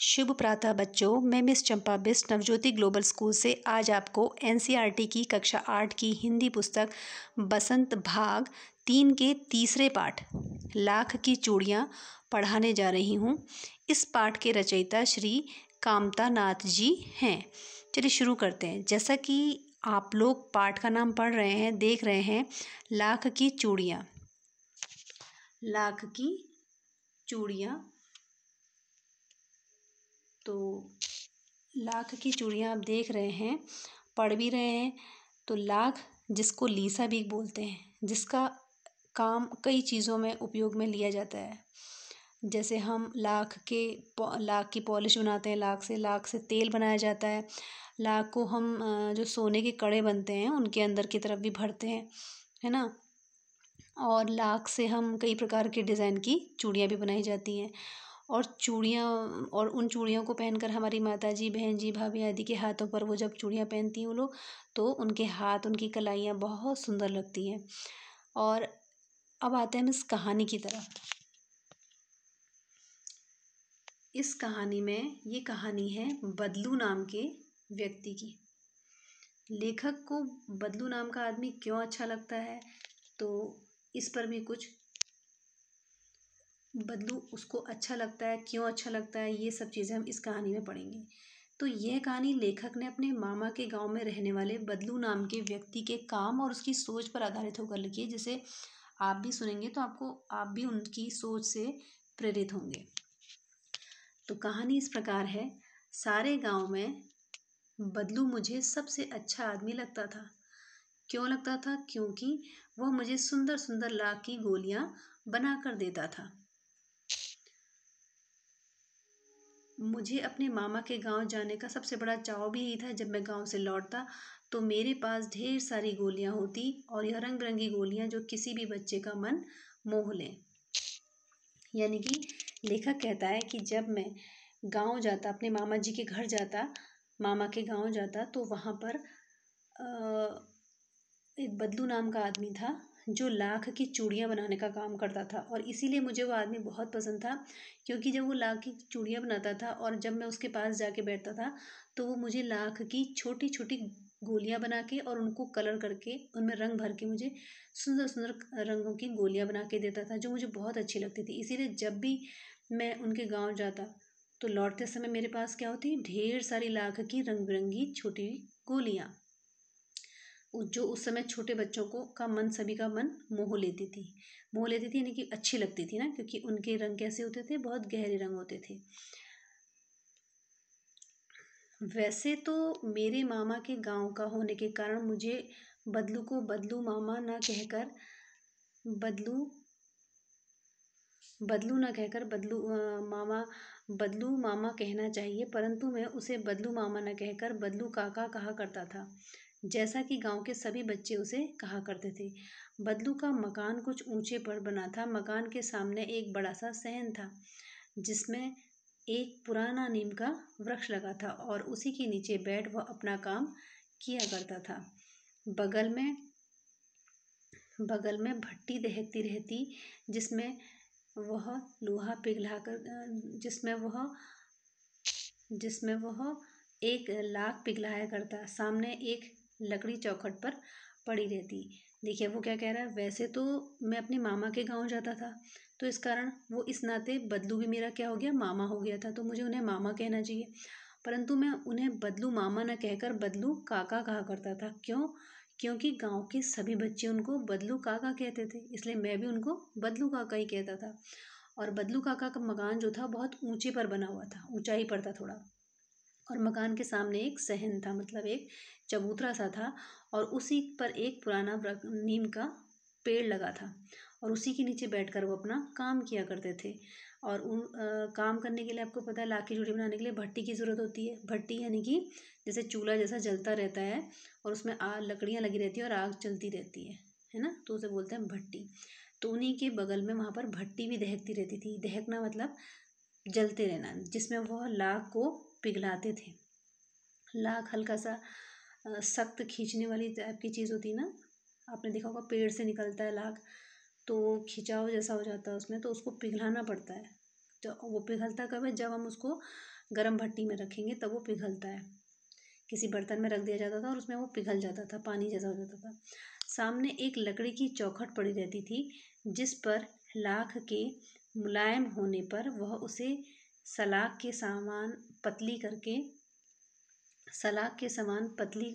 शुभ प्रातः बच्चों, मैं मिस चंपा बिस्ट नवज्योति ग्लोबल स्कूल से आज आपको एनसीईआरटी की कक्षा 8 की हिंदी पुस्तक बसंत भाग 3 के तीसरे पाठ लाख की चूड़ियाँ पढ़ाने जा रही हूँ। इस पाठ के रचयिता श्री कामता नाथ जी हैं। चलिए शुरू करते हैं। जैसा कि आप लोग पाठ का नाम पढ़ रहे हैं, देख रहे हैं, लाख की चूड़ियाँ। लाख की चूड़ियाँ, तो लाख की चूड़ियाँ आप देख रहे हैं, पढ़ भी रहे हैं। तो लाख, जिसको लीसा भी बोलते हैं, जिसका काम कई चीज़ों में उपयोग में लिया जाता है। जैसे हम लाख की पॉलिश बनाते हैं, लाख से तेल बनाया जाता है। लाख को हम जो सोने के कड़े बनते हैं उनके अंदर की तरफ भी भरते हैं, है ना। और लाख से हम कई प्रकार के डिज़ाइन की चूड़ियाँ भी बनाई जाती हैं। और उन चूड़ियों को पहनकर हमारी माताजी, बहन जी, भाभी आदि के हाथों पर वो जब चूड़ियाँ पहनती हैं वो लोग, तो उनके हाथ, उनकी कलाइयाँ बहुत सुंदर लगती हैं। और अब आते हैं हम इस कहानी की तरफ। इस कहानी में, ये कहानी है बदलू नाम के व्यक्ति की। लेखक को बदलू नाम का आदमी क्यों अच्छा लगता है, तो इस पर भी कुछ, बदलू उसको अच्छा लगता है, क्यों अच्छा लगता है, ये सब चीज़ें हम इस कहानी में पढ़ेंगे। तो यह कहानी लेखक ने अपने मामा के गांव में रहने वाले बदलू नाम के व्यक्ति के काम और उसकी सोच पर आधारित होकर लिखी है। जिसे आप भी सुनेंगे तो आप भी उनकी सोच से प्रेरित होंगे। तो कहानी इस प्रकार है। सारे गांव में बदलू मुझे सबसे अच्छा आदमी लगता था। क्यों लगता था? क्योंकि वह मुझे सुंदर सुंदर लाख की गोलियां बना कर देता था। मुझे अपने मामा के गांव जाने का सबसे बड़ा चाव भी यही था। जब मैं गांव से लौटता तो मेरे पास ढेर सारी गोलियां होती, और यह रंग बिरंगी गोलियां जो किसी भी बच्चे का मन मोह लें। यानी कि लेखक कहता है कि जब मैं गांव जाता, अपने मामा जी के घर जाता, मामा के गांव जाता, तो वहाँ पर एक बदलू नाम का आदमी था जो लाख की चूड़ियाँ बनाने का काम करता था। और इसीलिए मुझे वो आदमी बहुत पसंद था, क्योंकि जब वो लाख की चूड़ियाँ बनाता था और जब मैं उसके पास जाके बैठता था तो वो मुझे लाख की छोटी छोटी गोलियाँ बना के और उनको कलर करके, उनमें रंग भर के मुझे सुंदर सुंदर रंगों की गोलियाँ बना के देता था, जो मुझे बहुत अच्छी लगती थी। इसीलिए जब भी मैं उनके गाँव जाता तो लौटते समय मेरे पास क्या होती, ढेर सारी लाख की रंग बिरंगी छोटी गोलियाँ, जो उस समय छोटे बच्चों का मन, सभी का मन मोह लेती थी, यानी कि अच्छी लगती थी ना, क्योंकि उनके रंग कैसे होते थे, बहुत गहरे रंग होते थे। वैसे तो मेरे मामा के गांव का होने के कारण मुझे बदलू को बदलू मामा न कहकर बदलू मामा कहना चाहिए, परंतु मैं उसे बदलू मामा न कहकर बदलू काका कहा करता था, जैसा कि गांव के सभी बच्चे उसे कहा करते थे। बदलू का मकान कुछ ऊंचे पर बना था। मकान के सामने एक बड़ा सा सहन था, जिसमें एक पुराना नीम का वृक्ष लगा था, और उसी के नीचे बैठ वह अपना काम किया करता था। बगल में भट्टी दहकती रहती, जिसमें वह लोहा पिघलाकर जिसमें वह एक लाख पिघलाया करता। सामने एक लकड़ी चौखट पर पड़ी रहती। देखिए वो क्या कह रहा है। वैसे तो मैं अपने मामा के गांव जाता था, तो इस कारण वो, इस नाते बदलू भी मेरा क्या हो गया, मामा हो गया था, तो मुझे उन्हें मामा कहना चाहिए, परंतु मैं उन्हें बदलू मामा न कहकर बदलू काका कहा करता था। क्यों? क्योंकि गांव के सभी बच्चे उनको बदलू काका कहते थे, इसलिए मैं भी उनको बदलू काका ही कहता था। और बदलू काका का मकान जो था बहुत ऊंचे पर बना हुआ था, ऊंचाई पर था थोड़ा, और मकान के सामने एक सहन था, मतलब एक चबूतरा सा था, और उसी पर एक पुराना नीम का पेड़ लगा था, और उसी के नीचे बैठकर वो अपना काम किया करते थे। और काम करने के लिए, आपको पता है, लाख की चूड़ी बनाने के लिए भट्टी की ज़रूरत होती है। भट्टी यानी कि जैसे चूल्हा जैसा जलता रहता है, और उसमें लकड़ियाँ लगी रहती है और आग चलती रहती है ना, तो उसे बोलते हैं भट्टी। तो उन्हीं के बगल में वहाँ पर भट्टी भी दहकती रहती थी। दहकना मतलब जलते रहना, जिसमें वह लाख को पिघलाते थे। लाख हल्का सा सख्त खींचने वाली टाइप की चीज़ होती है ना, आपने देखा होगा, पेड़ से निकलता है लाख, तो खिंचाव जैसा हो जाता है उसमें, तो उसको पिघलाना पड़ता है। तो वो पिघलता कब है, जब हम उसको गर्म भट्टी में रखेंगे तब वो पिघलता है। किसी बर्तन में रख दिया जाता था और उसमें वो पिघल जाता था, पानी जैसा हो जाता था। सामने एक लकड़ी की चौखट पड़ी रहती थी, जिस पर लाख के मुलायम होने पर वह उसे सलाख के समान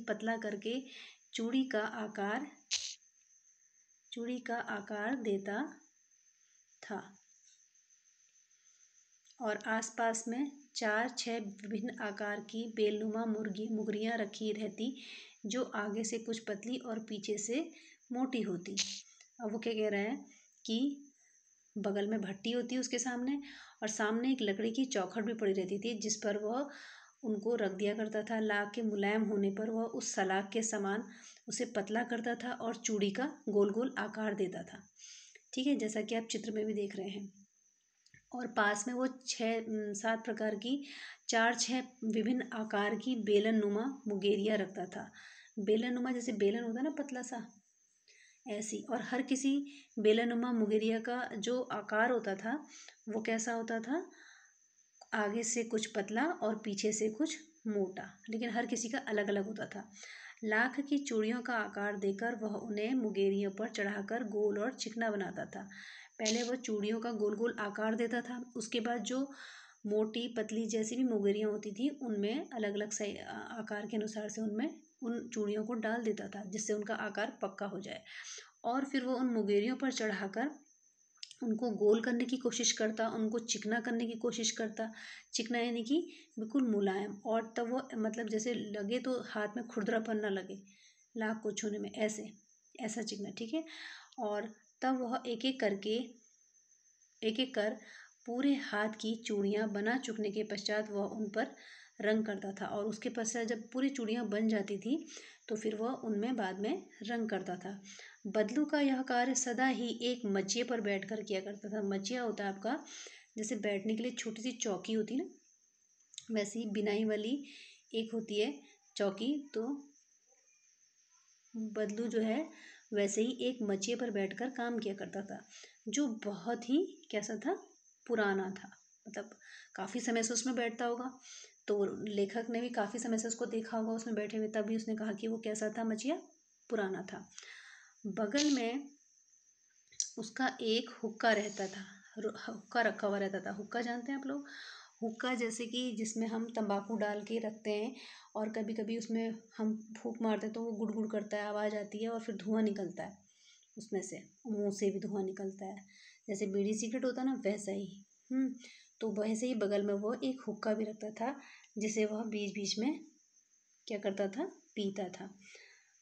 पतला करके चूड़ी का आकार देता था। और आसपास में 4-6 विभिन्न आकार की बेलनुमा मुगरियाँ रखी रहती, जो आगे से कुछ पतली और पीछे से मोटी होती। अब वो क्या कह रहा है कि बगल में भट्टी होती है उसके सामने, और सामने एक लकड़ी की चौखट भी पड़ी रहती थी, जिस पर वह उनको रख दिया करता था। लाख के मुलायम होने पर वह उस सलाख के समान उसे पतला करता था और चूड़ी का गोल गोल आकार देता था। ठीक है, जैसा कि आप चित्र में भी देख रहे हैं। और पास में वो 6-7 प्रकार की 4-6 विभिन्न आकार की बेलन नुमा मुगेरिया रखता था। बेलन नुमा जैसे बेलन होता है ना, पतला सा, ऐसी। और हर किसी बेलनुमा मुगेरिया का जो आकार होता था वो कैसा होता था, आगे से कुछ पतला और पीछे से कुछ मोटा, लेकिन हर किसी का अलग अलग होता था। लाख की चूड़ियों का आकार देकर वह उन्हें मुगेरियों पर चढ़ाकर गोल और चिकना बनाता था। पहले वह चूड़ियों का गोल गोल आकार देता था, उसके बाद जो मोटी पतली जैसी भी मुगेरियाँ होती थी उनमें अलग अलग सही आकार के अनुसार से उनमें उन चूड़ियों को डाल देता था, जिससे उनका आकार पक्का हो जाए। और फिर वो उन मुगेरियों पर चढ़ाकर उनको गोल करने की कोशिश करता, उनको चिकना करने की कोशिश करता। चिकना यानी कि बिल्कुल मुलायम, और तब वो मतलब जैसे लगे तो हाथ में खुरदरापन ना लगे लाख को छूने में, ऐसा चिकना। ठीक है, और तब वह एक एक कर पूरे हाथ की चूड़ियाँ बना चुकने के पश्चात वह उन पर रंग करता था। और उसके पश्चात जब पूरी चूड़ियाँ बन जाती थी तो फिर वह उनमें बाद में रंग करता था। बदलू का यह कार्य सदा ही एक मचिए पर बैठकर किया करता था। मचिया होता है आपका, जैसे बैठने के लिए छोटी सी चौकी होती है ना, वैसी बिनाई वाली एक होती है चौकी। तो बदलू जो है वैसे ही एक मचिए पर बैठकर काम किया करता था, जो बहुत ही कैसा था, पुराना था। मतलब काफ़ी समय से उसमें बैठता होगा, तो लेखक ने भी काफ़ी समय से उसको देखा होगा उसमें बैठे हुए, तभी उसने कहा कि वो कैसा था, मचिया पुराना था। बगल में उसका एक हुक्का रहता था, हुक्का रखा हुआ रहता था। हुक्का जानते हैं आप लोग? हुक्का जैसे कि जिसमें हम तंबाकू डाल के रखते हैं, और कभी कभी उसमें हम फूंक मारते हैं तो वो गुड़ गुड़ करता है, आवाज़ आती है और फिर धुआं निकलता है उसमें से, मुंह से भी धुआं निकलता है, जैसे बीड़ी सिगरेट होता है ना, वैसा ही। तो वैसे ही बगल में वो एक हुक्का भी रखता था, जिसे वह बीच बीच में क्या करता था, पीता था।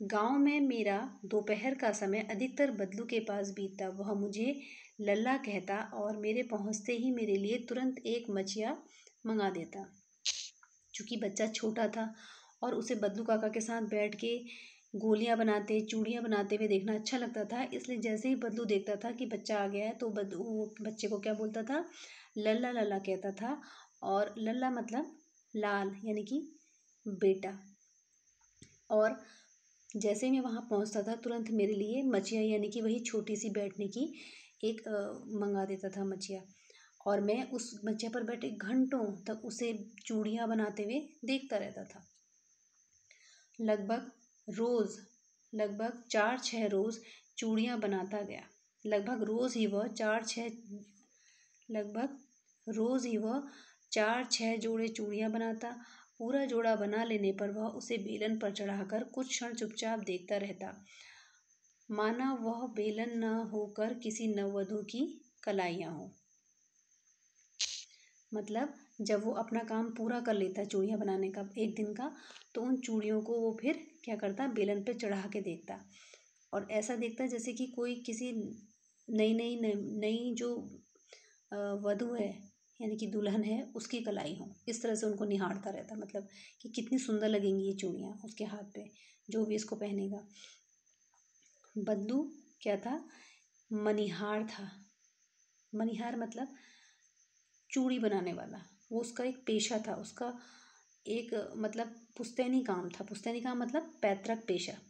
गांव में मेरा दोपहर का समय अधिकतर बदलू के पास बीतता। वह मुझे लल्ला कहता और मेरे पहुंचते ही मेरे लिए तुरंत एक मचिया मंगा देता। चूँकि बच्चा छोटा था और उसे बदलू काका के साथ बैठ के गोलियां बनाते, चूड़ियाँ बनाते हुए देखना अच्छा लगता था, इसलिए जैसे ही बदलू देखता था कि बच्चा आ गया है तो वो बच्चे को क्या बोलता था, लल्ला लल्ला कहता था। और लल्ला मतलब लाल यानी कि बेटा। और जैसे ही मैं वहाँ पहुँचता था तुरंत मेरे लिए मचिया यानी कि वही छोटी सी बैठने की एक मंगा देता था मचिया, और मैं उस मचिया पर बैठे घंटों तक उसे चूड़ियाँ बनाते हुए देखता रहता था। लगभग 4-6 रोज़ चूड़ियाँ बनाता गया। लगभग रोज़ ही वह 4-6 जोड़े चूड़ियाँ बनाता। पूरा जोड़ा बना लेने पर वह उसे बेलन पर चढ़ाकर कुछ क्षण चुपचाप देखता रहता, माना वह बेलन न होकर किसी नववधू की कलाइयाँ हो। मतलब जब वो अपना काम पूरा कर लेता चूड़ियाँ बनाने का एक दिन का, तो उन चूड़ियों को वो फिर क्या करता, बेलन पे चढ़ा के देखता, और ऐसा देखता जैसे कि कोई किसी नई जो वधू है यानी कि दुल्हन है उसकी कलाई हो, इस तरह से उनको निहारता रहता। मतलब कि कितनी सुंदर लगेंगी ये चूड़ियाँ उसके हाथ पे, जो भी इसको पहनेगा। बदलू क्या था, मनिहार था। मनिहार मतलब चूड़ी बनाने वाला, वो उसका एक पेशा था, उसका एक मतलब पुश्तैनी काम था। पुश्तैनी काम मतलब पैतृक पेशा,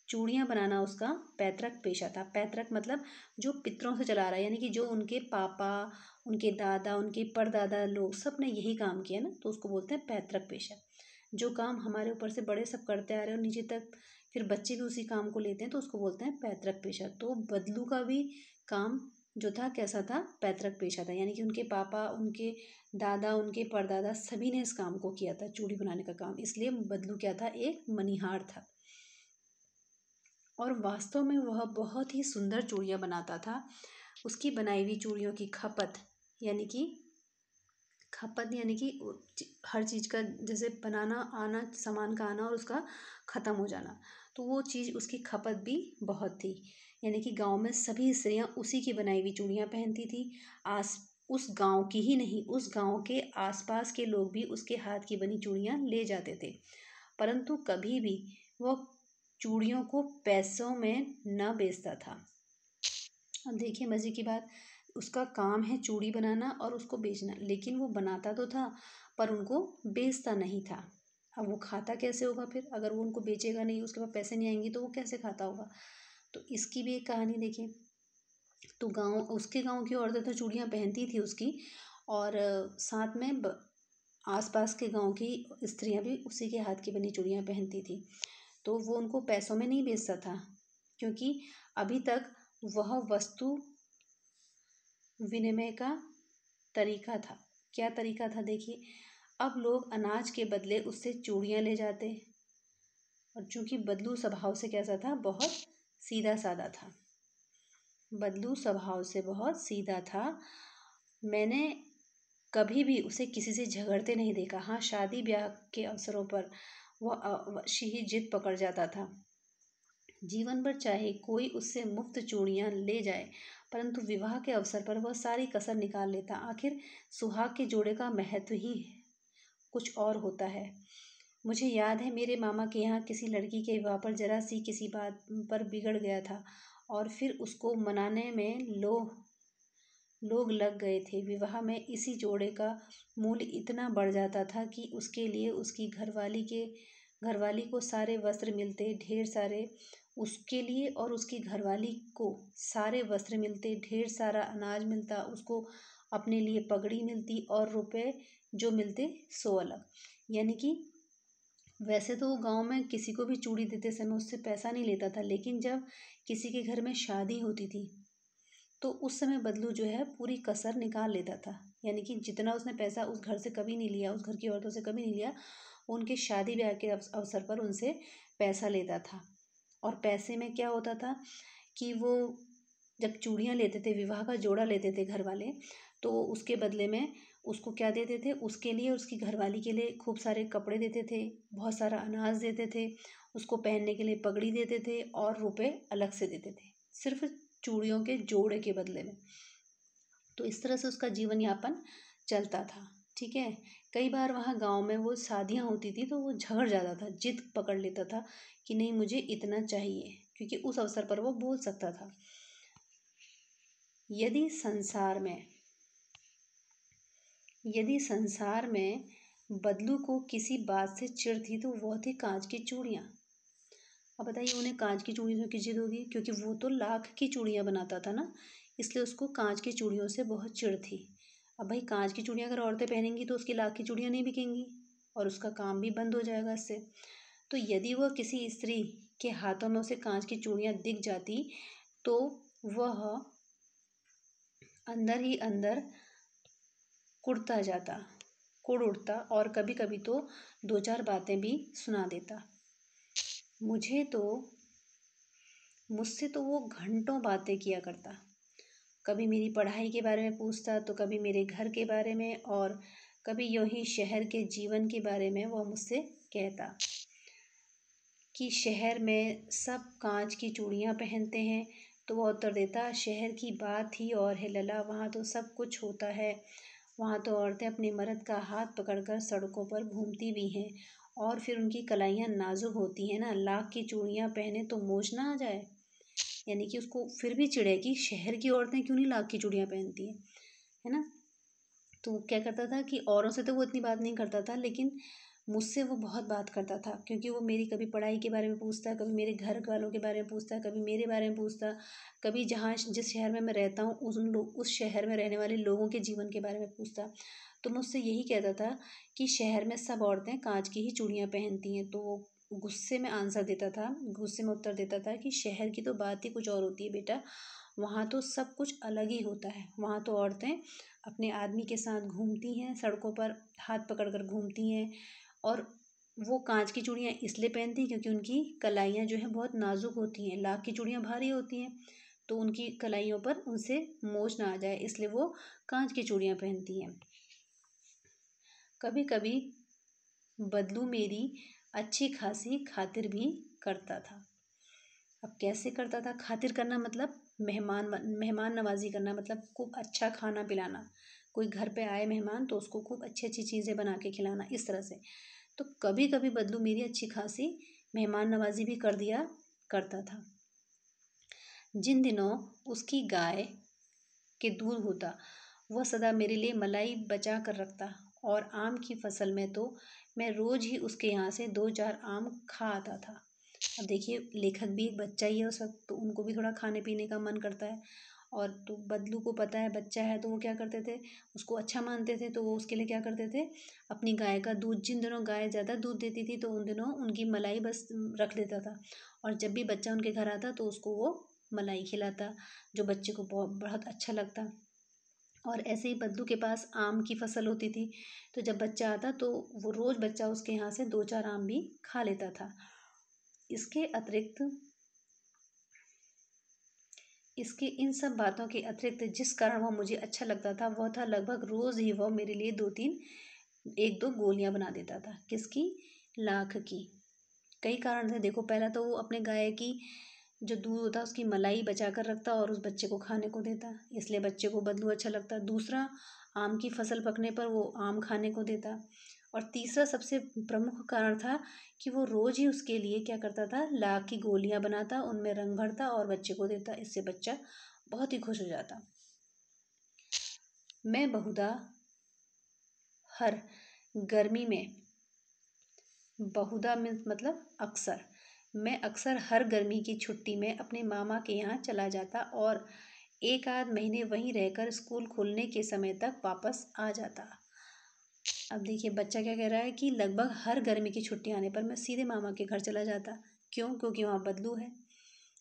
चूड़ियाँ बनाना उसका पैतृक पेशा था। पैतृक मतलब जो पितरों से चला रहा है, यानी कि जो उनके पापा, उनके दादा, उनके परदादा लोग सब ने यही काम किया ना, तो उसको बोलते हैं पैतृक पेशा। जो काम हमारे ऊपर से बड़े सब करते आ रहे हैं और नीचे तक फिर बच्चे भी उसी काम को लेते हैं, तो उसको बोलते हैं पैतृक पेशा। तो बदलू का भी काम जो था कैसा था, पैतृक पेशा था, यानी कि उनके पापा, उनके दादा, उनके परदादा सभी ने इस काम को किया था, चूड़ी बनाने का काम। इसलिए बदलू क्या था, एक मनीहार था। और वास्तव में वह बहुत ही सुंदर चूड़ियाँ बनाता था। उसकी बनाई हुई चूड़ियों की यानी कि खपत यानी कि हर चीज़ का जैसे बनाना आना, सामान का आना और उसका ख़त्म हो जाना, तो वो चीज़ उसकी खपत भी बहुत थी। यानी कि गांव में सभी स्त्रियां उसी की बनाई हुई चूड़ियाँ पहनती थी। आस उस गांव की ही नहीं, उस गांव के आसपास के लोग भी उसके हाथ की बनी चूड़ियाँ ले जाते थे, परंतु कभी भी वह चूड़ियों को पैसों में न बेचता था। अब देखिए मज़े की बात, उसका काम है चूड़ी बनाना और उसको बेचना, लेकिन वो बनाता तो था पर उनको बेचता नहीं था। अब वो खाता कैसे होगा फिर, अगर वो उनको बेचेगा नहीं, उसके पास पैसे नहीं आएंगे तो वो कैसे खाता होगा। तो इसकी भी एक कहानी देखिए। तो उसके गांव की औरतें तो चूड़ियाँ पहनती थी उसकी, और साथ में आसपास के गांव की स्त्रियां भी उसी के हाथ की बनी चूड़ियाँ पहनती थी। तो वो उनको पैसों में नहीं बेचता था, क्योंकि अभी तक वह वस्तु विनिमय का तरीका था। क्या तरीका था देखिए, अब लोग अनाज के बदले उससे चूड़ियाँ ले जाते, और चूंकि बदलू स्वभाव से कैसा था, बहुत सीधा साधा था। बदलू स्वभाव से बहुत सीधा था। मैंने कभी भी उसे किसी से झगड़ते नहीं देखा। हाँ, शादी ब्याह के अवसरों पर वह अवश्य ही जिद पकड़ जाता था। जीवन भर चाहे कोई उससे मुफ्त चूड़ियाँ ले जाए, परंतु विवाह के अवसर पर वह सारी कसर निकाल लेता। आखिर सुहाग के जोड़े का महत्व ही कुछ और होता है। मुझे याद है मेरे मामा के यहाँ किसी लड़की के विवाह पर जरा सी किसी बात पर बिगड़ गया था, और फिर उसको मनाने में लोग लग गए थे। विवाह में इसी जोड़े का मूल्य इतना बढ़ जाता था कि उसके लिए उसकी घरवाली को सारे वस्त्र मिलते, ढेर सारे उसके लिए और उसकी घरवाली को सारे वस्त्र मिलते, ढेर सारा अनाज मिलता, उसको अपने लिए पगड़ी मिलती और रुपए जो मिलते सो अलग। यानी कि वैसे तो गांव में किसी को भी चूड़ी देते समय उससे पैसा नहीं लेता था, लेकिन जब किसी के घर में शादी होती थी तो उस समय बदलू जो है पूरी कसर निकाल लेता था। यानी कि जितना उसने पैसा उस घर से कभी नहीं लिया, उस घर की औरतों से कभी नहीं लिया, उनके शादी ब्याह के अवसर पर उनसे पैसा लेता था। और पैसे में क्या होता था कि वो जब चूड़ियाँ लेते थे, विवाह का जोड़ा लेते थे घर वाले, तो उसके बदले में उसको क्या देते थे, उसके लिए उसकी घरवाली के लिए खूब सारे कपड़े देते थे, बहुत सारा अनाज देते थे, उसको पहनने के लिए पगड़ी देते थे और रुपए अलग से देते थे, सिर्फ चूड़ियों के जोड़े के बदले में। तो इस तरह से उसका जीवन यापन चलता था। ठीक है। कई बार वहाँ गांव में वो शादियाँ होती थी तो वो झगड़ जाता था, जिद पकड़ लेता था कि नहीं मुझे इतना चाहिए, क्योंकि उस अवसर पर वो बोल सकता था। यदि संसार में बदलू को किसी बात से चिढ़ थी तो वह थी कांच की चूड़ियाँ। अब बताइए उन्हें कांच की चूड़ियों की जिद होगी, क्योंकि वो तो लाख की चूड़ियाँ बनाता था ना, इसलिए उसको कांच की चूड़ियों से बहुत चिढ़ थी। अब भाई कांच की चूड़ियाँ अगर औरतें पहनेंगी तो उसकी लाख की चूड़ियाँ नहीं बिकेंगी और उसका काम भी बंद हो जाएगा इससे। तो यदि वह किसी स्त्री के हाथों में उसे कांच की चूड़ियाँ दिख जाती तो वह अंदर ही अंदर कुड़ उठता और कभी कभी तो दो चार बातें भी सुना देता। मुझसे तो वो घंटों बातें किया करता। कभी मेरी पढ़ाई के बारे में पूछता तो कभी मेरे घर के बारे में, और कभी यूं ही शहर के जीवन के बारे में वह मुझसे कहता कि शहर में सब कांच की चूड़ियाँ पहनते हैं। तो वह उत्तर देता, शहर की बात ही और है लला, वहाँ तो सब कुछ होता है। वहाँ तो औरतें अपने मर्द का हाथ पकड़कर सड़कों पर घूमती भी हैं, और फिर उनकी कलाइयाँ नाजुक होती हैं ना, लाख की चूड़ियाँ पहने तो मोच ना आ जाए। यानी कि उसको फिर भी चिढ़े कि शहर की औरतें क्यों नहीं लाख की चूड़ियाँ पहनती हैं, है ना। तो क्या करता था कि औरों से तो वो इतनी बात नहीं करता था, लेकिन मुझसे वो बहुत बात करता था, क्योंकि वो मेरी कभी पढ़ाई के बारे में पूछता, कभी मेरे घर वालों के बारे में पूछता, कभी मेरे बारे में पूछता, कभी जहाँ जिस शहर में मैं रहता हूँ उस शहर में रहने वाले लोगों के जीवन के बारे में पूछता। तो मुझसे यही कहता था कि शहर में सब औरतें कांच की ही चूड़ियाँ पहनती हैं। तो वो गुस्से में आंसर देता था, गुस्से में उत्तर देता था कि शहर की तो बात ही कुछ और होती है बेटा, वहाँ तो सब कुछ अलग ही होता है। वहाँ तो औरतें अपने आदमी के साथ घूमती हैं, सड़कों पर हाथ पकड़ कर घूमती हैं, और वो कांच की चूड़ियाँ इसलिए पहनती हैं क्योंकि उनकी कलाइयाँ जो हैं बहुत नाजुक होती हैं। लाख की चूड़ियाँ भारी होती हैं, तो उनकी कलाइयों पर उनसे मोच ना आ जाए, इसलिए वो कांच की चूड़ियाँ पहनती हैं। कभी कभी बदलू मेरी अच्छी खासी खातिर भी करता था। अब कैसे करता था? खातिर करना मतलब मेहमान नवाजी करना, मतलब खूब अच्छा खाना पिलाना। कोई घर पे आए मेहमान तो उसको खूब अच्छी अच्छी चीज़ें बना के खिलाना, इस तरह से। तो कभी कभी बदलू मेरी अच्छी खासी मेहमान नवाजी भी कर दिया करता था। जिन दिनों उसकी गाय के दूध होता, वह सदा मेरे लिए मलाई बचा कर रखता, और आम की फसल में तो मैं रोज ही उसके यहाँ से 2-4 आम खा आता था। अब देखिए, लेखक भी एक बच्चा ही है उस वक्त, तो उनको भी थोड़ा खाने पीने का मन करता है। और तो बदलू को पता है बच्चा है, तो वो क्या करते थे, उसको अच्छा मानते थे, तो वो उसके लिए क्या करते थे, अपनी गाय का दूध, जिन दिनों गाय ज़्यादा दूध देती थी तो उन दिनों उनकी मलाई बस रख लेता था, और जब भी बच्चा उनके घर आता तो उसको वो मलाई खिलाता, जो बच्चे को बहुत बहुत अच्छा लगता। और ऐसे ही बद्दू के पास आम की फसल होती थी, तो जब बच्चा आता तो वो रोज़ बच्चा उसके यहाँ से 2-4 आम भी खा लेता था। इसके अतिरिक्त इसके इन सब बातों के अतिरिक्त जिस कारण वह मुझे अच्छा लगता था, वह था लगभग रोज़ ही वह मेरे लिए 2-3 1-2 गोलियां बना देता था। किसकी? लाख की। कई कारण थे। देखो, पहला तो वो अपने गाय की जो दूध होता उसकी मलाई बचा कर रखता और उस बच्चे को खाने को देता, इसलिए बच्चे को बदलू अच्छा लगता। दूसरा, आम की फसल पकने पर वो आम खाने को देता। और तीसरा सबसे प्रमुख कारण था कि वो रोज ही उसके लिए क्या करता था, लाख की गोलियां बनाता, उनमें रंग भरता और बच्चे को देता। इससे बच्चा बहुत ही खुश हो जाता। मैं बहुधा हर गर्मी में, बहुधा मीन्स मतलब अक्सर, मैं अक्सर हर गर्मी की छुट्टी में अपने मामा के यहाँ चला जाता और 1 आध महीने वहीं रहकर स्कूल खुलने के समय तक वापस आ जाता। अब देखिए, बच्चा क्या कह रहा है कि लगभग हर गर्मी की छुट्टी आने पर मैं सीधे मामा के घर चला जाता। क्यों? क्योंकि वहाँ बदलू है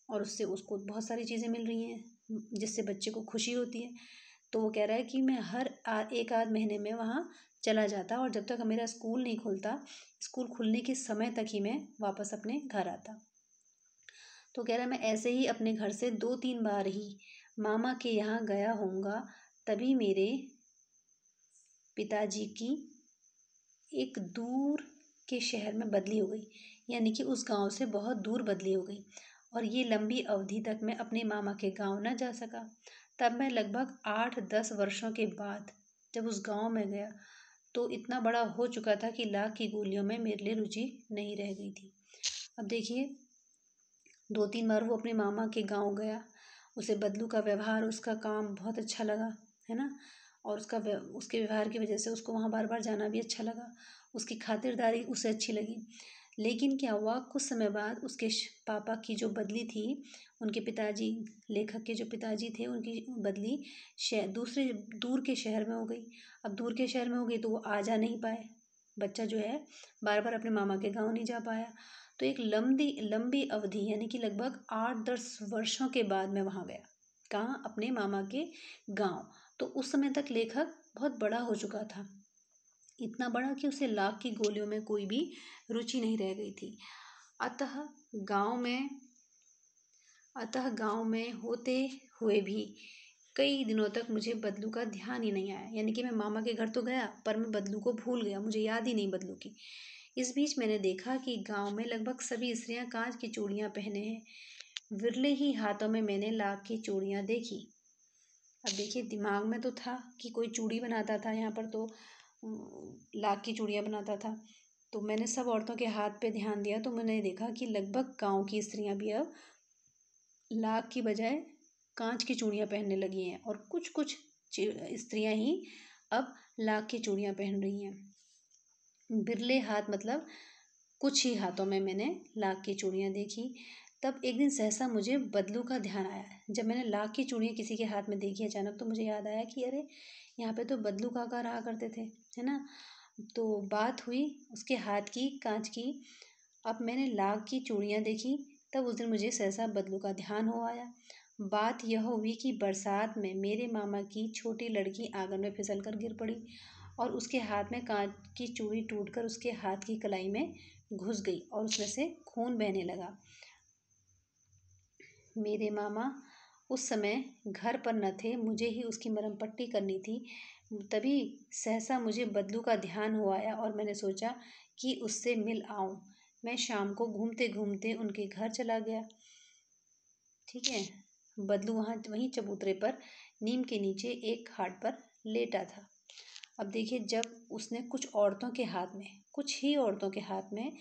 और उससे उसको बहुत सारी चीज़ें मिल रही हैं जिससे बच्चे को खुशी होती है। तो वो कह रहा है कि मैं हर 1 आध महीने में वहाँ चला जाता, और जब तक मेरा स्कूल नहीं खुलता, स्कूल खुलने के समय तक ही मैं वापस अपने घर आता। तो कह रहा है मैं ऐसे ही अपने घर से 2-3 बार ही मामा के यहाँ गया होऊंगा, तभी मेरे पिताजी की एक दूर के शहर में बदली हो गई, यानी कि उस गांव से बहुत दूर बदली हो गई, और ये लंबी अवधि तक मैं अपने मामा के गांव न जा सका। तब मैं लगभग 8-10 वर्षों के बाद जब उस गांव में गया, तो इतना बड़ा हो चुका था कि लाख की गोलियों में मेरे लिए रुचि नहीं रह गई थी। अब देखिए, 2-3 बार वो अपने मामा के गांव गया, उसे बदलू का व्यवहार, उसका काम बहुत अच्छा लगा, है ना। और उसके व्यवहार की वजह से उसको वहाँ बार बार जाना भी अच्छा लगा, उसकी खातिरदारी उसे अच्छी लगी। लेकिन क्या हुआ, कुछ समय बाद उसके पापा की जो बदली थी, उनके पिताजी, लेखक के जो पिताजी थे, उनकी बदली दूसरे दूर के शहर में हो गई। अब दूर के शहर में हो गई तो वो आ जा नहीं पाए, बच्चा जो है बार बार अपने मामा के गाँव नहीं जा पाया। तो एक लंबी लंबी अवधि, यानी कि लगभग 8-10 वर्षों के बाद मैं वहाँ गया। कहाँ? अपने मामा के गांव। तो उस समय तक लेखक बहुत बड़ा हो चुका था, इतना बड़ा कि उसे लाख की गोलियों में कोई भी रुचि नहीं रह गई थी। अतः गांव में अतः गांव में होते हुए भी कई दिनों तक मुझे बदलू का ध्यान ही नहीं आया, यानी कि मैं मामा के घर तो गया पर मैं बदलू को भूल गया, मुझे याद ही नहीं बदलू की। इस बीच मैंने देखा कि गांव में लगभग सभी स्त्रियां कांच की चूड़ियां पहने हैं। विरले ही हाथों में मैंने लाख की चूड़ियां देखी। अब देखिए, दिमाग में तो था कि कोई चूड़ी बनाता था, यहाँ पर तो लाख की चूड़ियाँ बनाता था। तो मैंने सब औरतों के हाथ पे ध्यान दिया, तो मैंने देखा कि लगभग गांव की स्त्रियां भी अब लाख की बजाय कांच की चूड़ियाँ पहनने लगी हैं, और कुछ कुछ स्त्रियां ही अब लाख की चूड़ियाँ पहन रही हैं। बिरले हाथ मतलब कुछ ही हाथों में मैंने लाख की चूड़ियाँ देखी। तब एक दिन सहसा मुझे बदलू का ध्यान आया। जब मैंने लाख की चूड़ियाँ किसी के हाथ में देखी अचानक, तो मुझे याद आया कि अरे, यहाँ पे तो बदलू काका रहा करते थे, है ना। तो बात हुई उसके हाथ की, कांच की। अब मैंने लाख की चूड़ियाँ देखी। तब उस दिन मुझे सहसा बदलू का ध्यान हो आया। बात यह हुई कि बरसात में मेरे मामा की छोटी लड़की आंगन में फिसल कर गिर पड़ी और उसके हाथ में कांच की चूड़ी टूटकर उसके हाथ की कलाई में घुस गई और उसमें से खून बहने लगा। मेरे मामा उस समय घर पर न थे, मुझे ही उसकी मरहम पट्टी करनी थी। तभी सहसा मुझे बदलू का ध्यान हो आया और मैंने सोचा कि उससे मिल आऊं। मैं शाम को घूमते घूमते उनके घर चला गया। ठीक है। बदलू वहीं चबूतरे पर नीम के नीचे एक खाट पर लेटा था। अब देखिए, जब उसने कुछ ही औरतों के हाथ में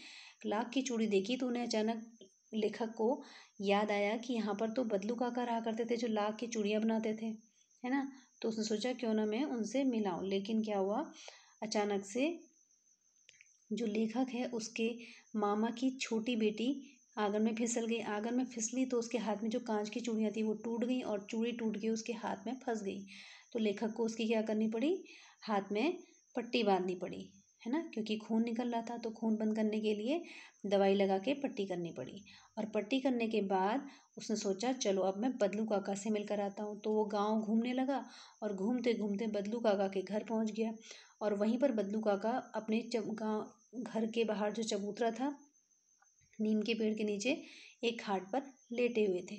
लाख की चूड़ी देखी, तो उन्हें अचानक लेखक को याद आया कि यहाँ पर तो बदलू काका रहा करते थे जो लाख की चूड़ियाँ बनाते थे, है ना। तो उसने सोचा क्यों ना मैं उनसे मिलाऊं। लेकिन क्या हुआ, अचानक से जो लेखक है उसके मामा की छोटी बेटी आंगन में फिसल गई। आंगन में फिसली तो उसके हाथ में जो कांच की चूड़ियाँ थी वो टूट गई और चूड़ी टूट के उसके हाथ में फंस गई। तो लेखक को उसकी क्या करनी पड़ी, हाथ में पट्टी बांधनी पड़ी, है ना, क्योंकि खून निकल रहा था। तो खून बंद करने के लिए दवाई लगा के पट्टी करनी पड़ी। और पट्टी करने के बाद उसने सोचा चलो अब मैं बदलू काका से मिलकर आता हूँ। तो वो गाँव घूमने लगा और घूमते घूमते बदलू काका के घर पहुँच गया। और वहीं पर बदलू काका अपने गाँव घर के बाहर जो चबूतरा था, नीम के पेड़ के नीचे एक खाट पर लेटे हुए थे।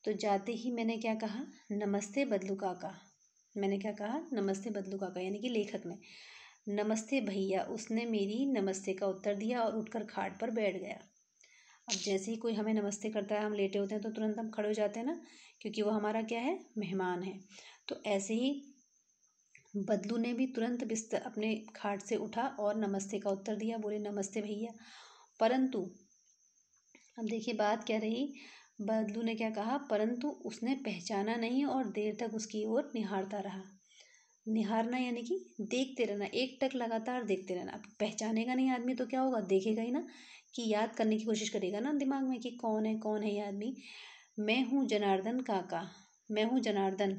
तो जाते ही मैंने क्या कहा, नमस्ते बदलू काका। मैंने क्या कहा, नमस्ते बदलू काका, यानी कि लेखक ने। नमस्ते भैया, उसने मेरी नमस्ते का उत्तर दिया और उठकर खाट पर बैठ गया। अब जैसे ही कोई हमें नमस्ते करता है, हम लेटे होते हैं तो तुरंत हम खड़े हो जाते हैं ना, क्योंकि वो हमारा क्या है, मेहमान है। तो ऐसे ही बदलू ने भी तुरंत बिस्तर अपने खाट से उठा और नमस्ते का उत्तर दिया, बोले नमस्ते भैया। परंतु अब देखिए बात क्या रही, बदलू ने क्या कहा, परंतु उसने पहचाना नहीं और देर तक उसकी ओर निहारता रहा। निहारना यानी कि देखते रहना, एक टक लगातार देखते रहना। अब पहचानेगा नहीं आदमी तो क्या होगा, देखेगा ही ना, कि याद करने की कोशिश करेगा ना दिमाग में कि कौन है ये आदमी। मैं हूँ जनार्दन काका, मैं हूँ जनार्दन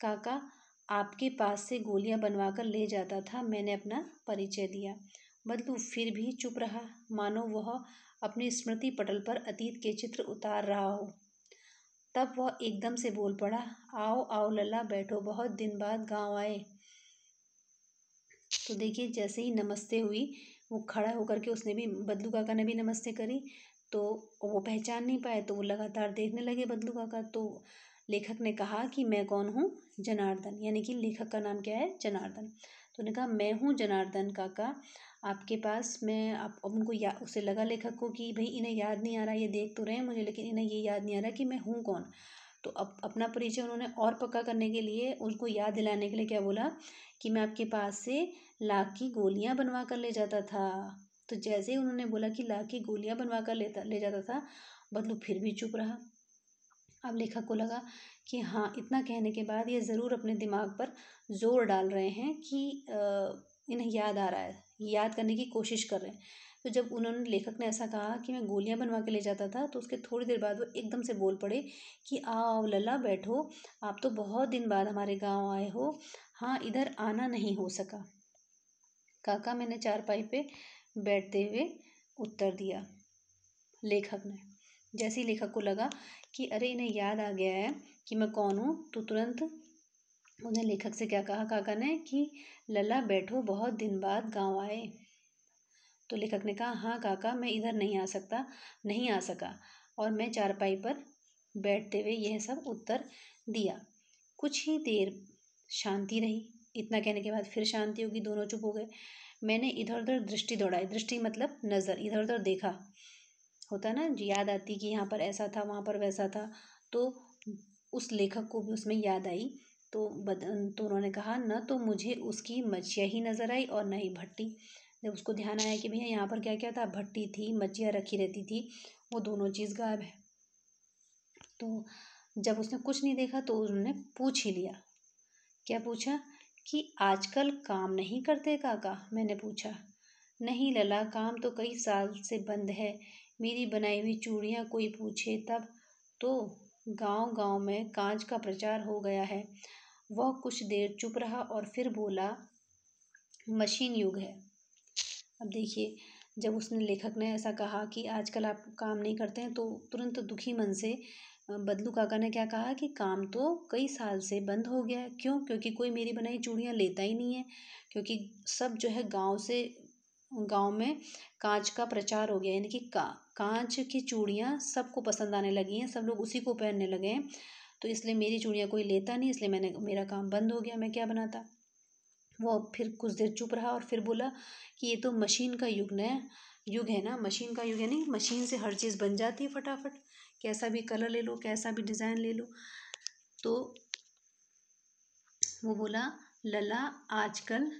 काका, आपके पास से गोलियां बनवा कर ले जाता था। मैंने अपना परिचय दिया। बदलू फिर भी चुप रहा, मानो वह अपनी स्मृति पटल पर अतीत के चित्र उतार रहा हो। तब वह एकदम से बोल पड़ा, आओ आओ लल्ला बैठो, बहुत दिन बाद गांव आए। तो देखिए, जैसे ही नमस्ते हुई, वो खड़ा होकर के उसने भी, बदलू काका ने भी नमस्ते करी। तो वो पहचान नहीं पाए, तो वो लगातार देखने लगे बदलू काका। तो लेखक ने कहा कि मैं कौन हूँ, जनार्दन, यानी कि लेखक का नाम क्या है, जनार्दन। तो उन्होंने कहा मैं हूँ जनार्दन काका, आपके पास मैं आप। अब उनको उसे लगा लेखक को कि भाई इन्हें याद नहीं आ रहा, ये देख तो रहे हैं मुझे लेकिन इन्हें ये याद नहीं आ रहा कि मैं हूँ कौन। तो अब अपना परिचय उन्होंने और पक्का करने के लिए, उनको याद दिलाने के लिए क्या बोला कि मैं आपके पास से लाख की गोलियां बनवा कर ले जाता था। तो जैसे ही उन्होंने बोला कि लाख की गोलियां बनवा कर ले जाता था, बदलू फिर भी चुप रहा। अब लेखक को लगा कि हाँ, इतना कहने के बाद ये ज़रूर अपने दिमाग पर जोर डाल रहे हैं कि इन्हें याद आ रहा है, याद करने की कोशिश कर रहे हैं। तो जब उन्होंने, लेखक ने ऐसा कहा कि मैं गोलियां बनवा के ले जाता था, तो उसके थोड़ी देर बाद वो एकदम से बोल पड़े कि आओ लल्ला बैठो, आप तो बहुत दिन बाद हमारे गांव आए हो। हाँ, इधर आना नहीं हो सका। काका, मैंने चारपाई पे बैठते हुए उत्तर दिया लेखक ने। जैसे ही लेखक को लगा कि अरे इन्हें याद आ गया है कि मैं कौन हूँ, तो तुरंत उन्हें लेखक से क्या कहा काका ने कि लल्ला बैठो, बहुत दिन बाद गांव आए। तो लेखक ने कहा हाँ काका, मैं इधर नहीं आ सका और मैं चारपाई पर बैठते हुए यह सब उत्तर दिया। कुछ ही देर शांति रही। इतना कहने के बाद फिर शांति होगी, दोनों चुप हो गए। मैंने इधर उधर दृष्टि दौड़ाई, दृष्टि मतलब नज़र, इधर उधर देखा, होता ना, याद आती कि यहाँ पर ऐसा था, वहाँ पर वैसा था। तो उस लेखक को भी उसमें याद आई। तो उन्होंने कहा न तो मुझे उसकी मच्छिया ही नज़र आई और न ही भट्टी। जब उसको ध्यान आया कि भैया यहाँ पर क्या क्या था, भट्टी थी, मच्छियाँ रखी रहती थी, वो दोनों चीज़ गायब है। तो जब उसने कुछ नहीं देखा तो उन्होंने पूछ ही लिया। क्या पूछा कि आजकल काम नहीं करते काका, मैंने पूछा। नहीं लला, काम तो कई साल से बंद है। मेरी बनाई हुई चूड़ियाँ कोई पूछे तब तो। गांव गांव में कांच का प्रचार हो गया है। वह कुछ देर चुप रहा और फिर बोला, मशीन युग है। अब देखिए, जब उसने लेखक ने ऐसा कहा कि आजकल आप काम नहीं करते हैं, तो तुरंत दुखी मन से बदलू काका ने क्या कहा कि काम तो कई साल से बंद हो गया है। क्यों? क्योंकि कोई मेरी बनाई चूड़ियाँ लेता ही नहीं है। क्योंकि सब जो है गांव में कांच का प्रचार हो गया, यानी कि कांच की चूड़ियाँ सबको पसंद आने लगी हैं, सब लोग उसी को पहनने लगे हैं। तो इसलिए मेरी चूड़ियाँ कोई लेता नहीं, इसलिए मेरा काम बंद हो गया, मैं क्या बनाता। वो फिर कुछ देर चुप रहा और फिर बोला कि ये तो मशीन का युग है ना। मशीन का युग है, नहीं, मशीन से हर चीज़ बन जाती है फटाफट। कैसा भी कलर ले लो, कैसा भी डिज़ाइन ले लो। तो वो बोला, लला आजकल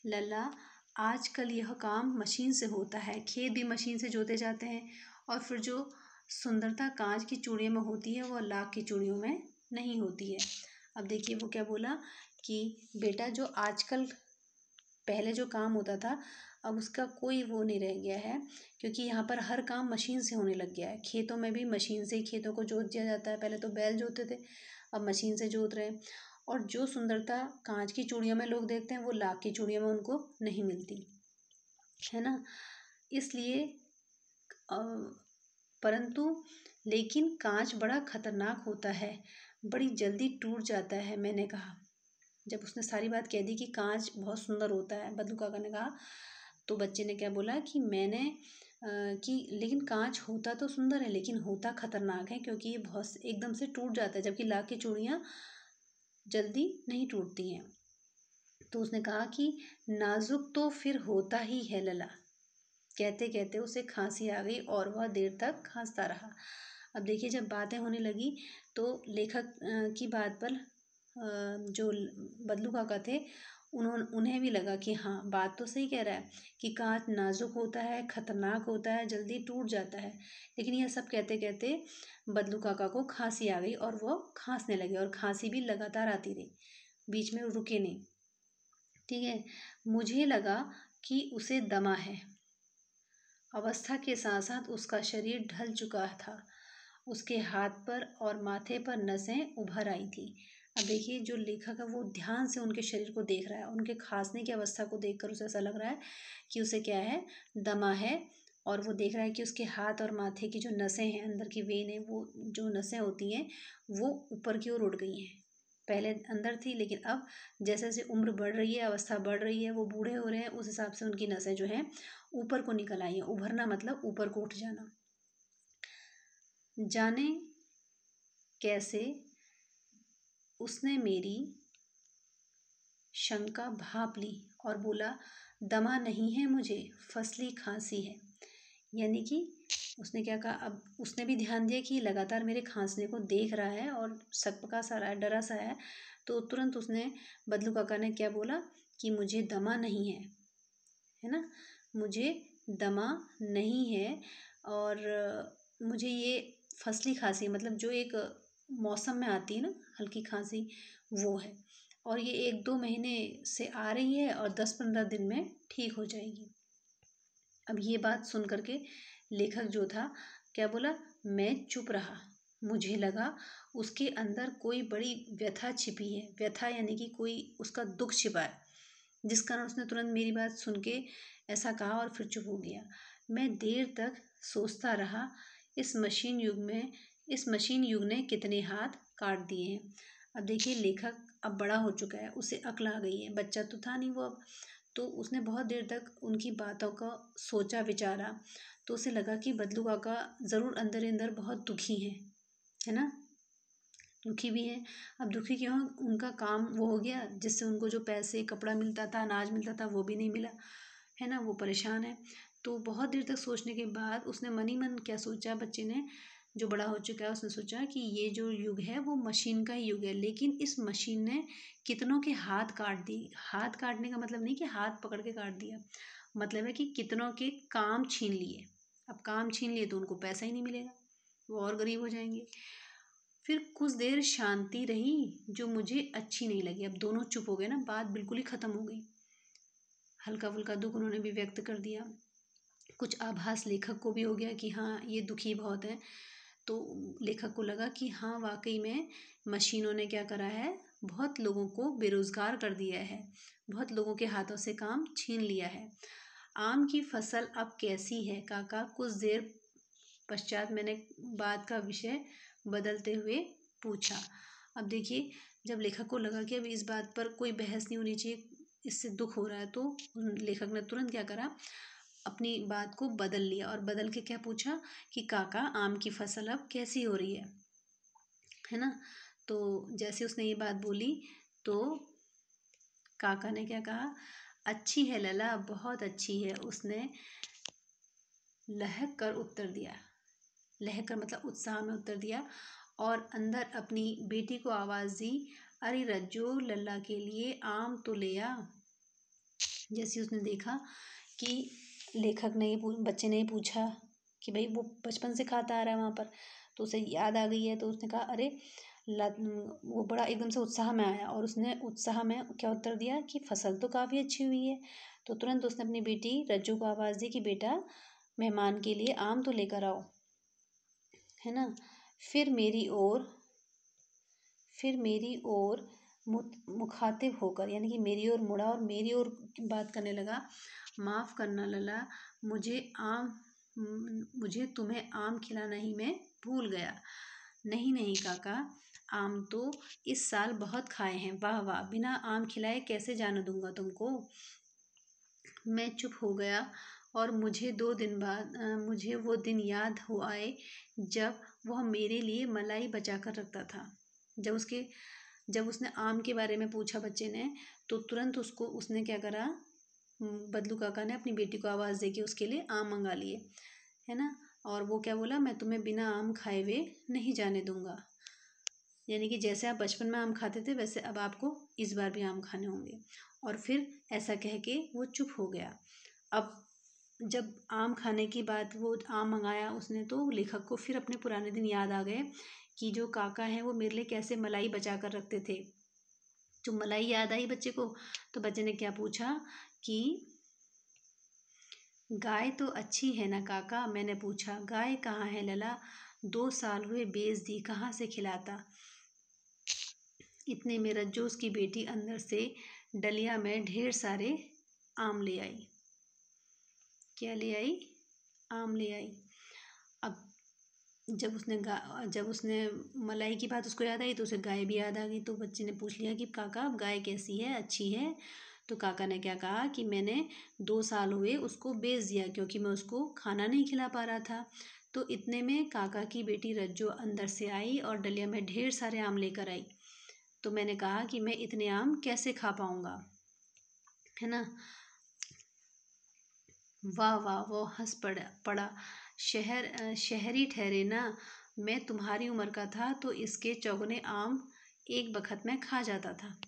लला आजकल यह काम मशीन से होता है। खेत भी मशीन से जोते जाते हैं। और फिर जो सुंदरता कांच की चूड़ियों में होती है, वह लाख की चूड़ियों में नहीं होती है। अब देखिए वो क्या बोला कि बेटा, जो आजकल पहले जो काम होता था, अब उसका कोई वो नहीं रह गया है। क्योंकि यहाँ पर हर काम मशीन से होने लग गया है। खेतों में भी मशीन से ही खेतों को जोत दिया जाता है। पहले तो बैल जोतते थे, अब मशीन से जोत रहे हैं। और जो सुंदरता कांच की चूड़ियों में लोग देखते हैं, वो लाख की चूड़ियों में उनको नहीं मिलती है ना। इसलिए परंतु लेकिन कांच बड़ा खतरनाक होता है, बड़ी जल्दी टूट जाता है, मैंने कहा। जब उसने सारी बात कह दी कि कांच बहुत सुंदर होता है, बदलू काका ने कहा, तो बच्चे ने क्या बोला कि लेकिन कांच होता तो सुंदर है, लेकिन होता खतरनाक है, क्योंकि ये बहुत एकदम से टूट जाता है, जबकि लाख की चूड़ियाँ जल्दी नहीं टूटती हैं। तो उसने कहा कि नाजुक तो फिर होता ही है लला। कहते कहते उसे खांसी आ गई और वह देर तक खांसता रहा। अब देखिए, जब बातें होने लगी तो लेखक की बात पर जो बदलू काका थे, उन्हें भी लगा कि हाँ, बात तो सही कह रहा है कि कांच नाजुक होता है, खतरनाक होता है, जल्दी टूट जाता है। लेकिन यह सब कहते कहते बदलू काका को खांसी आ गई और वो खांसने लगे, और खांसी भी लगातार आती रही, बीच में रुके नहीं। ठीक है। मुझे लगा कि उसे दमा है। अवस्था के साथ साथ उसका शरीर ढल चुका था। उसके हाथ पर और माथे पर नसें उभर आई थी। अब देखिए, जो लेखक है वो ध्यान से उनके शरीर को देख रहा है। उनके खांसने की अवस्था को देखकर उसे ऐसा लग रहा है कि उसे क्या है, दमा है। और वो देख रहा है कि उसके हाथ और माथे की जो नसें हैं, अंदर की वेन है, वो जो नसें होती हैं वो ऊपर की ओर उठ गई हैं। पहले अंदर थी, लेकिन अब जैसे जैसे उम्र बढ़ रही है, अवस्था बढ़ रही है, वो बूढ़े हो रहे हैं, उस हिसाब से उनकी नसें जो हैं ऊपर को निकल आई हैं। उभरना मतलब ऊपर को उठ जाना। जाने कैसे उसने मेरी शंका भांप ली और बोला, दमा नहीं है मुझे, फसली खांसी है। यानी कि उसने क्या कहा, अब उसने भी ध्यान दिया कि लगातार मेरे खांसने को देख रहा है और सकपका सा रहा है, डरा सा है। तो तुरंत उसने, बदलू काका ने क्या बोला कि मुझे दमा नहीं है ना, मुझे दमा नहीं है। और मुझे ये फसली खांसी, मतलब जो एक मौसम में आती है ना, हल्की खांसी, वो है। और ये 1-2 महीने से आ रही है और 10-15 दिन में ठीक हो जाएगी। अब ये बात सुन करके लेखक जो था, क्या बोला, मैं चुप रहा। मुझे लगा उसके अंदर कोई बड़ी व्यथा छिपी है। व्यथा यानी कि कोई उसका दुख छिपा है, जिस कारण उसने तुरंत मेरी बात सुन के ऐसा कहा और फिर चुप हो गया। मैं देर तक सोचता रहा, इस मशीन युग ने कितने हाथ काट दिए हैं। अब देखिए, लेखक अब बड़ा हो चुका है, उसे अक्ल आ गई है, बच्चा तो था नहीं वो अब। तो उसने बहुत देर तक उनकी बातों का सोचा विचारा। तो उसे लगा कि बदलू काका ज़रूर अंदर ही अंदर बहुत दुखी हैं, है ना, दुखी भी हैं। अब दुखी क्यों? उनका काम वो हो गया जिससे उनको जो पैसे, कपड़ा मिलता था, अनाज मिलता था, वो भी नहीं मिला, है ना, वो परेशान है। तो बहुत देर तक सोचने के बाद उसने मन ही मन क्या सोचा, बच्चे ने, जो बड़ा हो चुका है, उसने सोचा कि ये जो युग है वो मशीन का ही युग है। लेकिन इस मशीन ने कितनों के हाथ काट दिए। हाथ काटने का मतलब नहीं कि हाथ पकड़ के काट दिया, मतलब है कि कितनों के काम छीन लिए। अब काम छीन लिए तो उनको पैसा ही नहीं मिलेगा, वो और गरीब हो जाएंगे। फिर कुछ देर शांति रही जो मुझे अच्छी नहीं लगी। अब दोनों चुप हो गए ना, बात बिल्कुल ही ख़त्म हो गई। हल्का फुल्का दुख उन्होंने भी व्यक्त कर दिया। कुछ आभास लेखक को भी हो गया कि हाँ ये दुखी बहुत है। तो लेखक को लगा कि हाँ वाकई में मशीनों ने क्या करा है, बहुत लोगों को बेरोज़गार कर दिया है, बहुत लोगों के हाथों से काम छीन लिया है। आम की फसल अब कैसी है काका? कुछ देर पश्चात मैंने बात का विषय बदलते हुए पूछा। अब देखिए, जब लेखक को लगा कि अब इस बात पर कोई बहस नहीं होनी चाहिए, इससे दुख हो रहा है, तो लेखक ने तुरंत क्या करा, अपनी बात को बदल लिया और बदल के क्या पूछा कि काका आम की फसल अब कैसी हो रही है ना। तो जैसे उसने ये बात बोली तो काका ने क्या कहा, अच्छी है लला, बहुत अच्छी है। उसने लहक कर उत्तर दिया। लहक कर मतलब उत्साह में उत्तर दिया और अंदर अपनी बेटी को आवाज़ दी, अरे रज्जो लल्ला के लिए आम तो ले आ। जैसे उसने देखा कि लेखक ने बच्चे ने ही पूछा कि भाई वो बचपन से खाता आ रहा है वहाँ पर, तो उसे याद आ गई है। तो उसने कहा अरे वो बड़ा एकदम से उत्साह में आया और उसने उत्साह में क्या उत्तर दिया कि फसल तो काफ़ी अच्छी हुई है। तो तुरंत उसने अपनी बेटी रज्जू को आवाज़ दी कि बेटा मेहमान के लिए आम तो लेकर आओ, है ना। फिर मेरी ओर मुखातिब होकर यानी कि मेरी ओर मुड़ा और मेरी ओर बात करने लगा, माफ़ करना लला, मुझे तुम्हें आम खिलाना ही मैं भूल गया। नहीं नहीं काका, आम तो इस साल बहुत खाए हैं। वाह वाह, बिना आम खिलाए कैसे जाने दूंगा तुमको। मैं चुप हो गया और मुझे वो दिन याद हो आए जब वह मेरे लिए मलाई बचा कर रखता था। जब उसने आम के बारे में पूछा बच्चे ने, तो तुरंत उसने क्या करा, बदलू काका ने अपनी बेटी को आवाज़ दे के उसके लिए आम मंगा लिए, है ना। और वो क्या बोला, मैं तुम्हें बिना आम खाए हुए नहीं जाने दूंगा। यानी कि जैसे आप बचपन में आम खाते थे वैसे अब आपको इस बार भी आम खाने होंगे। और फिर ऐसा कह के वो चुप हो गया। अब जब आम खाने की बात, वो आम मंगाया उसने, तो लेखक को फिर अपने पुराने दिन याद आ गए कि जो काका हैं वो मेरे लिए कैसे मलाई बचा कर रखते थे। जो मलाई याद आई बच्चे को, तो बच्चे ने क्या पूछा कि गाय तो अच्छी है ना काका? मैंने पूछा। गाय कहाँ है लला, 2 साल हुए बेच दी, कहाँ से खिलाता। इतने में रज्जो उसकी बेटी अंदर से डलिया में ढेर सारे आम ले आई। क्या ले आई? आम ले आई। अब जब उसने मलाई की बात उसको याद आई तो उसे गाय भी याद आ गई। तो बच्चे ने पूछ लिया कि काका अब गाय कैसी है, अच्छी है? तो काका ने क्या कहा कि मैंने 2 साल हुए उसको बेच दिया क्योंकि मैं उसको खाना नहीं खिला पा रहा था। तो इतने में काका की बेटी रज्जो अंदर से आई और डलिया में ढेर सारे आम लेकर आई। तो मैंने कहा कि मैं इतने आम कैसे खा पाऊँगा, है ना। वाह वाह, वो हंस पड़ा। शहरी ठहरे ना, मैं तुम्हारी उम्र का था तो इसके चौगुने आम एक बखत में खा जाता था।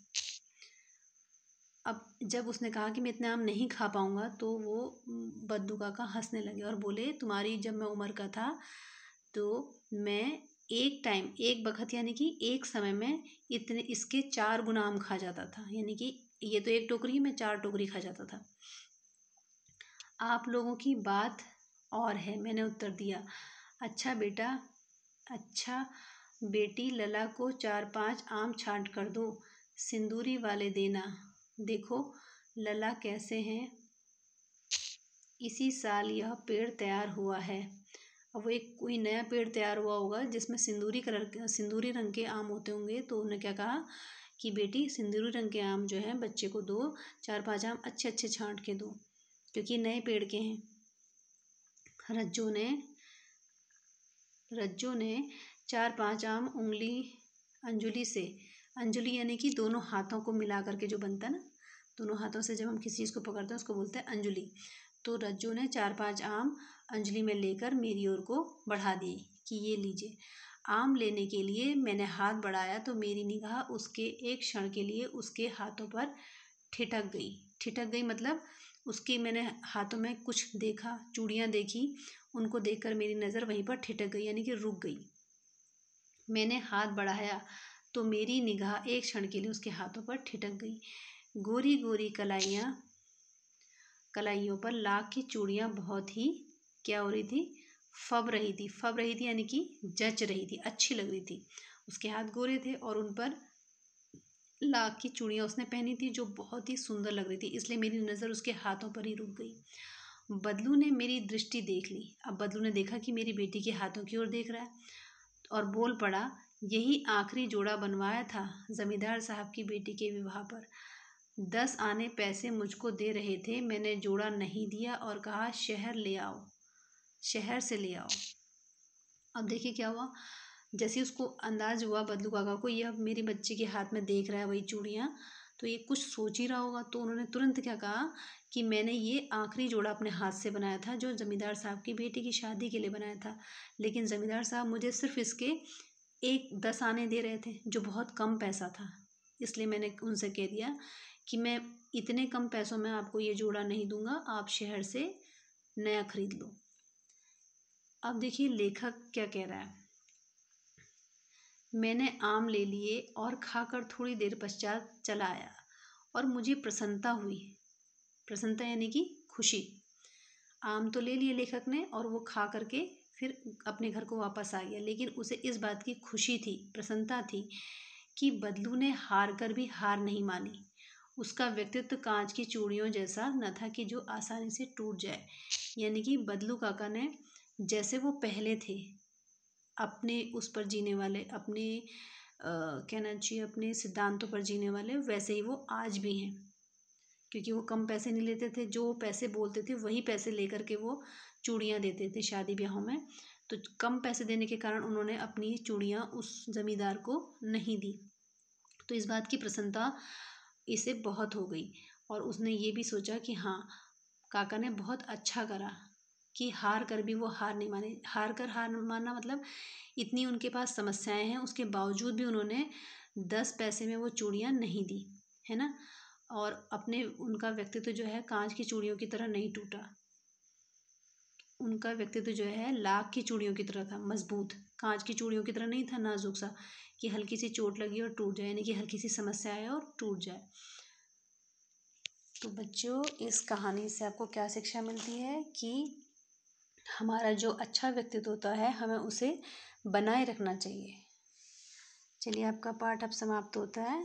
अब जब उसने कहा कि मैं इतने आम नहीं खा पाऊँगा, तो वो बद्दू काका हंसने लगे और बोले, तुम्हारी जब मैं उम्र का था तो मैं एक बखत यानी कि एक समय में इसके 4 गुना आम खा जाता था। यानी कि ये तो एक टोकरी, मैं 4 टोकरी खा जाता था। आप लोगों की बात और है, मैंने उत्तर दिया। अच्छा बेटा, अच्छा बेटी, लला को 4-5 आम छांट कर दो, सिंदूरी वाले देना। देखो लला कैसे हैं, इसी साल यह पेड़ तैयार हुआ है। अब वो एक कोई नया पेड़ तैयार हुआ होगा जिसमें सिंदूरी रंग के आम होते होंगे। तो उन्होंने क्या कहा कि बेटी सिंदूरी रंग के आम जो हैं बच्चे को दो, 4-5 आम अच्छे अच्छे छांट के दो क्योंकि नए पेड़ के हैं। रज्जो ने 4-5 आम अंजुली यानी कि दोनों हाथों को मिला करके जो बनता है ना, दोनों हाथों से जब हम किसी चीज़ को पकड़ते हैं उसको बोलते हैं अंजुली। तो रज्जो ने 4-5 आम अंजलि में लेकर मेरी ओर को बढ़ा दिए कि ये लीजिए। आम लेने के लिए मैंने हाथ बढ़ाया तो मेरी निगाह उसके एक क्षण के लिए उसके हाथों पर ठिठक गई मतलब उसकी मैंने हाथों में कुछ देखा, चूड़ियाँ देखी, उनको देखकर मेरी नज़र वहीं पर ठिठक गई यानी कि रुक गई। मैंने हाथ बढ़ाया तो मेरी निगाह एक क्षण के लिए उसके हाथों पर ठिठक गई। गोरी गोरी कलाइयों पर लाख की चूड़ियाँ बहुत ही क्या हो रही थी, फब रही थी यानी कि जच रही थी, अच्छी लग रही थी। उसके हाथ गोरे थे और उन पर लाख की चूड़ियाँ उसने पहनी थी जो बहुत ही सुंदर लग रही थी, इसलिए मेरी नज़र उसके हाथों पर ही रुक गई। बदलू ने मेरी दृष्टि देख ली। अब बदलू ने देखा कि मेरी बेटी के हाथों की ओर देख रहा है और बोल पड़ा, यही आखिरी जोड़ा बनवाया था जमींदार साहब की बेटी के विवाह पर। 10 आने पैसे मुझको दे रहे थे, मैंने जोड़ा नहीं दिया और कहा शहर से ले आओ। अब देखिए क्या हुआ, जैसे उसको अंदाज हुआ बदलू काका को, ये अब मेरी बच्ची के हाथ में देख रहा है वही चूड़ियाँ, तो ये कुछ सोच ही रहा होगा। तो उन्होंने तुरंत क्या कहा कि मैंने ये आखिरी जोड़ा अपने हाथ से बनाया था जो ज़मींदार साहब की बेटी की शादी के लिए बनाया था, लेकिन ज़मींदार साहब मुझे सिर्फ इसके 10 आने दे रहे थे जो बहुत कम पैसा था, इसलिए मैंने उनसे कह दिया कि मैं इतने कम पैसों में आपको ये जोड़ा नहीं दूंगा, आप शहर से नया खरीद लो। अब देखिए लेखक क्या कह रहा है, मैंने आम ले लिए और खाकर थोड़ी देर पश्चात चला आया और मुझे प्रसन्नता हुई। प्रसन्नता यानी कि खुशी। आम तो ले लिए लेखक ने और वो खा करके फिर अपने घर को वापस आ गया, लेकिन उसे इस बात की खुशी थी, प्रसन्नता थी कि बदलू ने हार कर भी हार नहीं मानी। उसका व्यक्तित्व कांच की चूड़ियों जैसा न था कि जो आसानी से टूट जाए। यानी कि बदलू काका ने जैसे वो पहले थे अपने उस पर जीने वाले, अपने कहना चाहिए अपने सिद्धांतों पर जीने वाले, वैसे ही वो आज भी हैं, क्योंकि वो कम पैसे नहीं लेते थे, जो पैसे बोलते थे वही पैसे लेकर के वो चूड़ियाँ देते थे शादी ब्याहों में। तो कम पैसे देने के कारण उन्होंने अपनी चूड़ियाँ उस ज़मींदार को नहीं दी, तो इस बात की प्रसन्नता इसे बहुत हो गई और उसने ये भी सोचा कि हाँ, काका ने बहुत अच्छा करा कि हार कर भी वो हार नहीं माने। हार मानना मतलब इतनी उनके पास समस्याएं हैं, उसके बावजूद भी उन्होंने 10 पैसे में वो चूड़ियाँ नहीं दी, है ना। और अपने उनका व्यक्तित्व जो है कांच की चूड़ियों की तरह नहीं टूटा, उनका व्यक्तित्व जो है लाख की चूड़ियों की तरह था, मजबूत। कांच की चूड़ियों की तरह नहीं था नाजुक सा कि हल्की सी चोट लगी और टूट जाए, यानी कि हल्की सी समस्या आए और टूट जाए। तो बच्चों, इस कहानी से आपको क्या शिक्षा मिलती है कि हमारा जो अच्छा व्यक्तित्व होता है हमें उसे बनाए रखना चाहिए। चलिए, आपका पाठ अब समाप्त होता है।